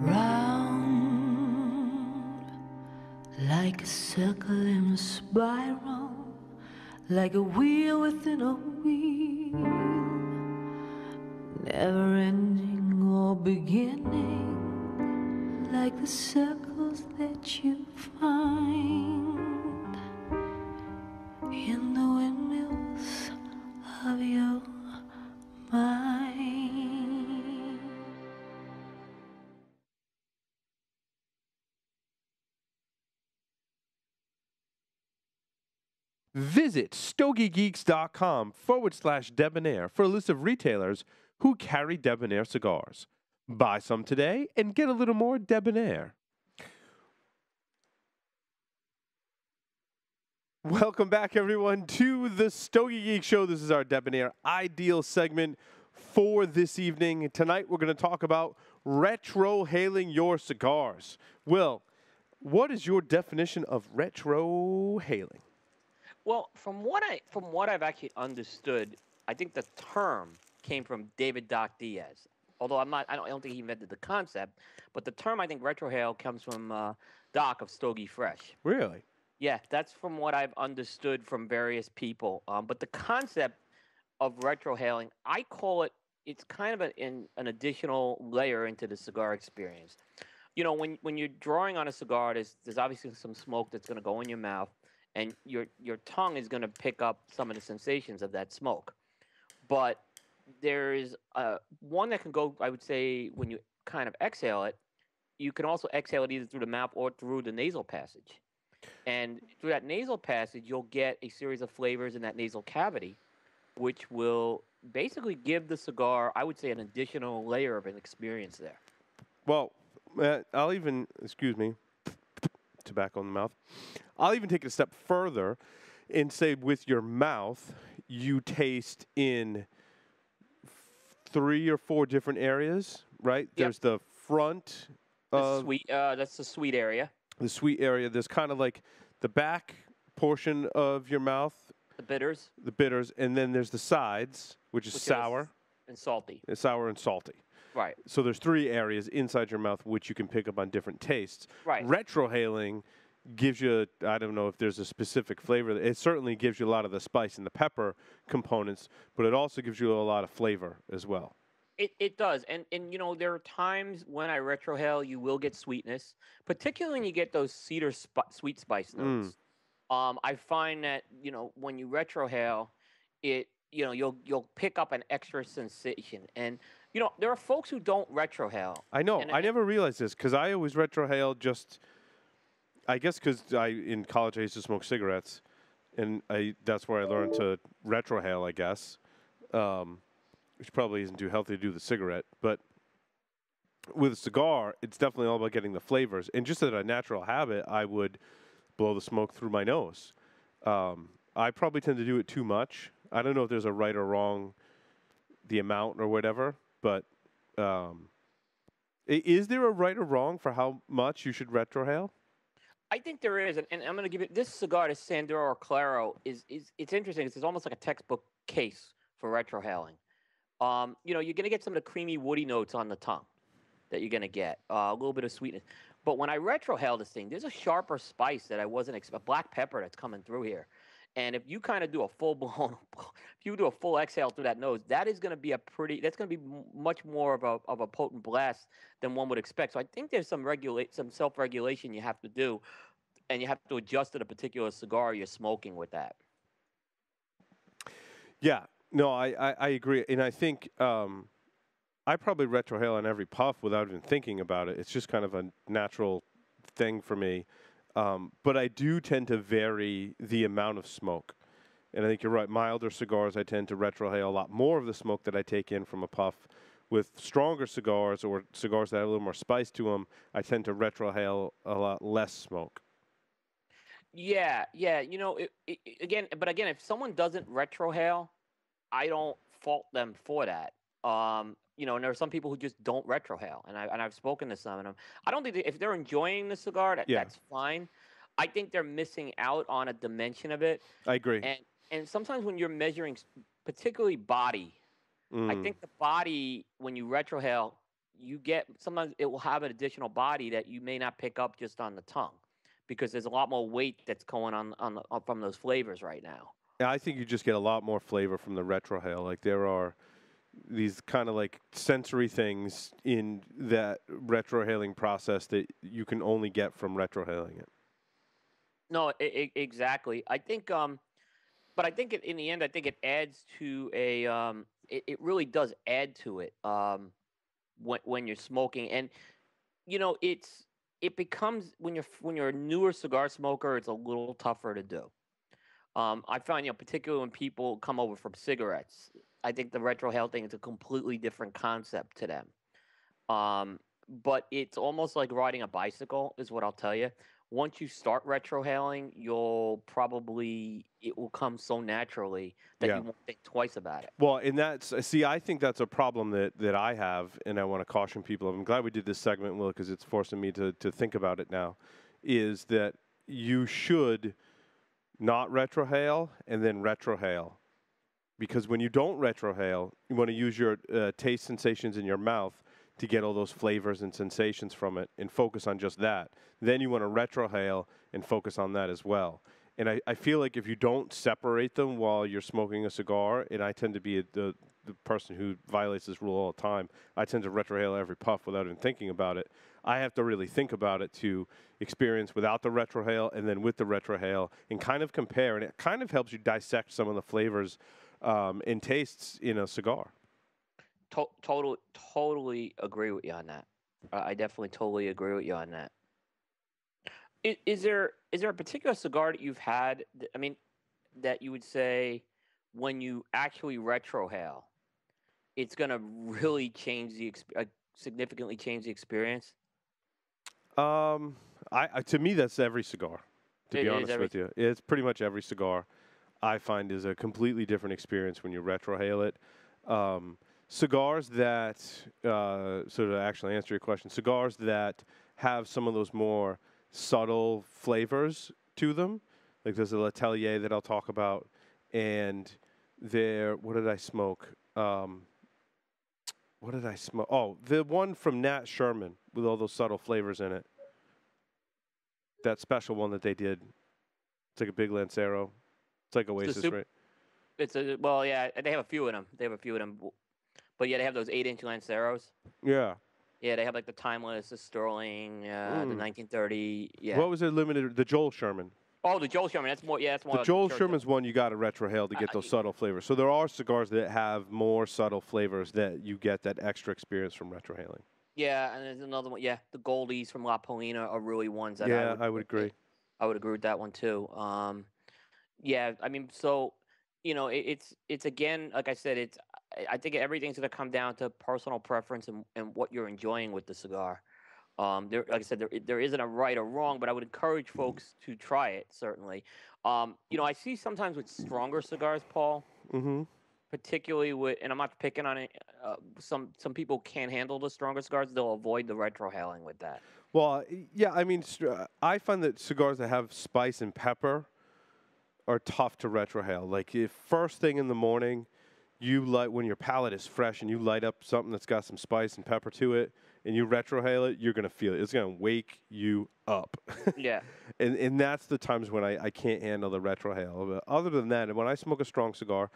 Round like a circle in a spiral, like a wheel within a wheel, never ending or beginning, like the circles that you find in the windmills of your mind. Visit StogieGeeks.com/Debonaire for a list of retailers who carry Debonaire cigars. Buy some today and get a little more Debonaire. Welcome back, everyone, to the Stogie Geeks Show. This is our Debonaire Ideal segment for this evening. Tonight, we're going to talk about retrohaling your cigars. Will, what is your definition of retrohaling? Well, from what I've actually understood, I think the term came from David Doc Diaz. Although I don't think he invented the concept, but the term I think retrohale comes from Doc of Stogie Fresh. Really? Yeah, that's from what I've understood from various people. But the concept of retrohaling, I call it, it's kind of an additional layer into the cigar experience. You know, when you're drawing on a cigar, there's obviously some smoke that's going to go in your mouth, and your tongue is going to pick up some of the sensations of that smoke. But there's one that can go, I would say, when you kind of exhale it, you can also exhale it either through the mouth or through the nasal passage. And through that nasal passage, you'll get a series of flavors in that nasal cavity, which will basically give the cigar, I would say, an additional layer of an experience there. Well, I'll even, excuse me, tobacco in the mouth. I'll even take it a step further and say with your mouth, you taste in 3 or 4 different areas, right? Yep. There's the front. That's the sweet area. The sweet area. There's kind of like the back portion of your mouth. The bitters. The bitters. And then there's the sides, which is sour. And salty. It's sour and salty. Right. So there's 3 areas inside your mouth which you can pick up on different tastes. Right. Retrohaling gives you, I don't know if there's a specific flavor. It certainly gives you a lot of the spice and the pepper components, but it also gives you a lot of flavor as well. It does. And you know, there are times when I retrohale, you will get sweetness, particularly when you get those cedar sweet spice notes. I find that, you know, when you retrohale, you'll pick up an extra sensation. And you know, there are folks who don't retrohale. I know. I never realized this because I always retrohale just, I guess because in college I used to smoke cigarettes, and that's where I learned to retrohale, I guess, which probably isn't too healthy to do the cigarette. But with a cigar, it's definitely all about getting the flavors. And just as a natural habit, I would blow the smoke through my nose. I probably tend to do it too much. I don't know if there's a right or wrong, the amount or whatever. But is there a right or wrong for how much you should retrohale? I think there is, and I'm going to give it this cigar, this Sandero or Claro, is it's interesting. It's almost like a textbook case for retrohaling. You know, you're going to get some of the creamy, woody notes on the tongue that you're going to get, a little bit of sweetness. But when I retrohale this thing, there's a sharper spice that I wasn't expecting, black pepper that's coming through here. And if you kind of do a full-blown, if you do a full exhale through that nose, that is going to be that's going to be much more of a potent blast than one would expect. So I think there's some self-regulation you have to do, and you have to adjust to the particular cigar you're smoking with that. Yeah, no, I agree. And I think I probably retrohale on every puff without even thinking about it. It's just kind of a natural thing for me. But I do tend to vary the amount of smoke. And I think you're right. Milder cigars, I tend to retrohale a lot more of the smoke that I take in from a puff. With stronger cigars or cigars that have a little more spice to them, I tend to retrohale a lot less smoke. Yeah. You know, again, if someone doesn't retrohale, I don't fault them for that. You know, and there are some people who just don't retrohale, and I've spoken to some of them. I don't think if they're enjoying the cigar, that's fine. I think they're missing out on a dimension of it. I agree. And sometimes when you're measuring, particularly body, I think the body, when you retrohale, you get sometimes it will have an additional body that you may not pick up just on the tongue, because there's a lot more weight that's going on from those flavors right now. Yeah, I think you just get a lot more flavor from the retrohale. Like there are these kind of like sensory things in that retrohaling process that you can only get from retrohaling it. No, exactly. I think, but I think in the end, I think it adds to a. It really does add to it when you're smoking, and it becomes when you're a newer cigar smoker, it's a little tougher to do. I find, particularly when people come over from cigarettes, I think the retrohale thing is a completely different concept to them. But it's almost like riding a bicycle, is what I'll tell you. Once you start retrohaling, it will come so naturally that Yeah. you won't think twice about it. Well, and I think that's a problem that I have, and I want to caution people. I'm glad we did this segment, Will, because it's forcing me to think about it now, is that you should not retrohale and then retrohale. Because when you don't retrohale, you want to use your taste sensations in your mouth to get all those flavors and sensations from it and focus on just that. Then you want to retrohale and focus on that as well. And I feel like if you don't separate them while you're smoking a cigar, and I tend to be the person who violates this rule all the time, I tend to retrohale every puff without even thinking about it. I have to really think about it to experience without the retrohale and then with the retrohale and kind of compare. And it kind of helps you dissect some of the flavors and tastes in a cigar. Totally agree with you on that. I definitely totally agree with you on that. Is there a particular cigar that you've had? That you would say when you actually retrohale, it's going to really change significantly change the experience? To me, that's every cigar. To be honest with you, it's pretty much every cigar. I find is a completely different experience when you retrohale it. Cigars that, so to actually answer your question, cigars that have some of those more subtle flavors to them, like there's a L'Atelier that I'll talk about, and what did I smoke? What did I smoke? Oh, the one from Nat Sherman with all those subtle flavors in it. That special one that they did. It's like a big Lancero. It's like Oasis, right? They have a few of them. But yeah, they have those 8-inch Lanceros. Yeah. Yeah, they have like the Timeless, the Sterling, the 1930. Yeah. What was it limited? The Joel Sherman. Oh, the Joel Sherman. That's more. Yeah, that's more. The Joel Sherman's one you got to retrohale to get those subtle flavors. So there are cigars that have more subtle flavors that you get that extra experience from retrohaling. Yeah, and there's another one. Yeah, the Goldies from La Polina are really ones that I would agree. I would agree with that one too. Yeah, so it's again, like I said, I think everything's going to come down to personal preference and what you're enjoying with the cigar. Like I said, there isn't a right or wrong, but I would encourage folks to try it, certainly. I see sometimes with stronger cigars, Paul, particularly with, and I'm not picking on it, some people can't handle the stronger cigars. They'll avoid the retrohaling with that. Well, yeah, I find that cigars that have spice and pepper are tough to retrohale. Like if first thing in the morning, when your palate is fresh and you light up something that's got some spice and pepper to it, and you retrohale it, you're going to feel it. It's going to wake you up. Yeah. And that's the times when I can't handle the retrohale. But other than that, when I smoke a strong cigar,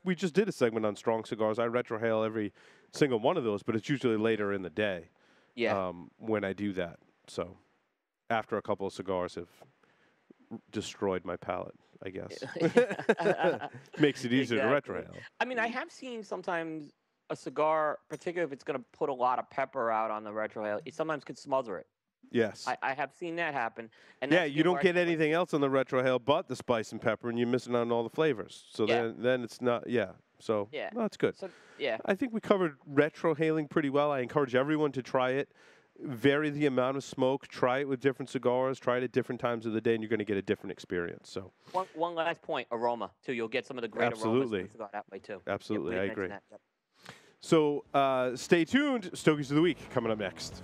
we just did a segment on strong cigars. I retrohale every single one of those, but it's usually later in the day. Yeah. When I do that. So after a couple of cigars have destroyed my palate, I guess. Makes it easier to retrohale. I have seen sometimes a cigar, particularly if it's going to put a lot of pepper out on the retrohale, it sometimes could smother it. Yes. I have seen that happen. And yeah, you don't get anything else on the retrohale but the spice and pepper, and you're missing out on all the flavors. So then it's not, So, well, that's good. So, yeah. I think we covered retrohaling pretty well. I encourage everyone to try it. Vary the amount of smoke. Try it with different cigars. Try it at different times of the day, and you're going to get a different experience. So, one last point: aroma too. You'll get some of the great aromas from the cigar that way too. Absolutely, I agree. Yep. So, stay tuned. Stogies of the Week coming up next.